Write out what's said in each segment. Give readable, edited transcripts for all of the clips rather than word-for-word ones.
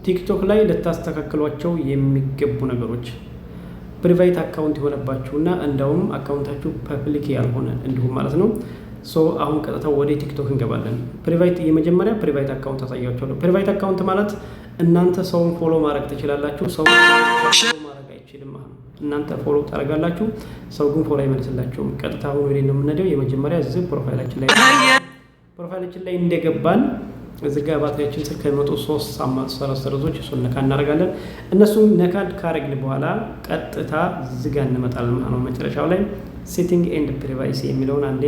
ቲክቶክ ላይ ልታስተካክሏቸው የሚገቡ ነገሮች ፕራይቬት አካውንት የሆነባችሁና እንደውም አካውንታችሁ ፐብሊክ ያልሆነ እንዲሁም ማለት ነው። አሁን ቀጥታ ወደ ቲክቶክ እንገባለን። የመጀመሪያ ፕራይቬት አካውንት አሳያችኋለሁ። ፕራይቬት አካውንት ማለት እናንተ ሰውን ፎሎ ማድረግ ትችላላችሁ፣ ሰው ፎሎ ማድረግ አይችልም ማለት ነው። እናንተ ፎሎ ታደርጋላችሁ፣ ሰው ግን ፎሎ አይመልስላችሁም። ቀጥታ አሁን ወደ ነው የምንሄደው። የመጀመሪያ እዚህ ፕሮፋይላችን ላይ እንደገባን እዚህ ጋር ባትሪያችን ስልክ ከመጡ 3 ሰረዞች እሱን ነካ እናደርጋለን። እነሱን ነካ ካረግን በኋላ ቀጥታ እዚህ ጋር እንመጣለን ማለት ነው። መጨረሻው ላይ ሴቲንግ ኤንድ ፕራይቬሲ የሚለውን አንዴ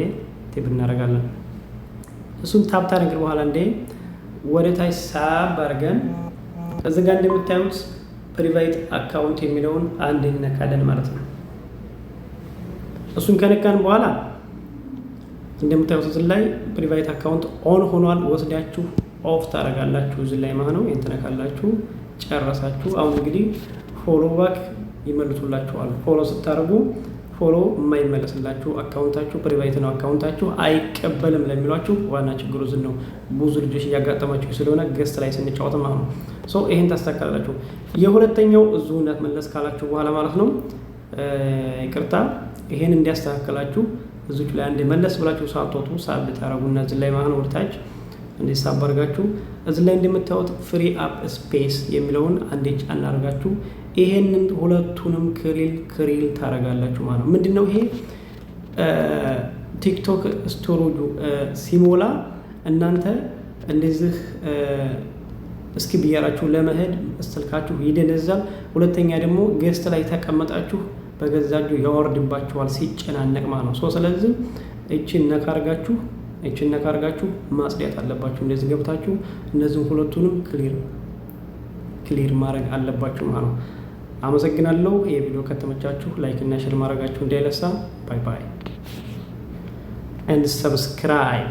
ቴብ እናደርጋለን። እሱን ታፕ ታደርግን በኋላ እንደ ወደ ታች ሳብ አድርገን እዚህ ጋር እንደምታዩት ፕራይቬት አካውንት የሚለውን አንዴ እንነካለን ማለት ነው። እሱን ከነካን በኋላ እንደምታዩት እዚህ ላይ ፕራይቬት አካውንት ኦን ሆኗል። ወስዳችሁ ኦፍ ታደርጋላችሁ እዚህ ላይ ማለት ነው። እንትነካላችሁ ጨረሳችሁ። አሁን እንግዲህ ፎሎ ባክ ይመልሱላችኋል። ፎሎ ስታደርጉ ፎሎ የማይመለስላችሁ አካውንታችሁ ፕራይቬት ነው፣ አካውንታችሁ አይቀበልም ለሚሏችሁ ዋና ችግሩ እዚህ ነው። ብዙ ልጆች እያጋጠማችሁ ስለሆነ ገስት ላይ ስንጫወት ማለት ነው። ይሄን ታስተካክላላችሁ። የሁለተኛው እዚሁ እንዳትመለስ ካላችሁ በኋላ ማለት ነው ይቅርታ፣ ይሄን እንዲያስተካክላችሁ እዚች ላይ አንዴ መለስ ብላችሁ ሳትወጡ ሳብ ታረጉና እዚህ ላይ ማለት ነው ወደታች እንዴ ሳብ አድርጋችሁ እዚህ ላይ እንደምታዩት ፍሪ አፕ ስፔስ የሚለውን አንዴ ጫን አድርጋችሁ ይሄንን ሁለቱንም ክሊል ታረጋላችሁ ማለት ነው። ምንድነው ይሄ ቲክቶክ ስቶሬጁ ሲሞላ እናንተ እንደዚህ እስኪ ቢያራችሁ ለመሄድ ስልካችሁ ይደነዛል። ሁለተኛ ደግሞ ገስት ላይ ተቀመጣችሁ በገዛችሁ ያወርድባችኋል ሲጨናነቅ ማለት ነው። ስለዚህ እቺን ነካርጋችሁ ማጽዳት አለባችሁ። እንደዚህ ገብታችሁ እነዚህን ሁለቱንም ክሊር ማድረግ አለባችሁ ማለት ነው። አመሰግናለሁ። ይሄ ቪዲዮ ከተመቻችሁ ላይክ እና ሼር ማድረጋችሁ እንዳይረሳ። ባይ ባይ and subscribe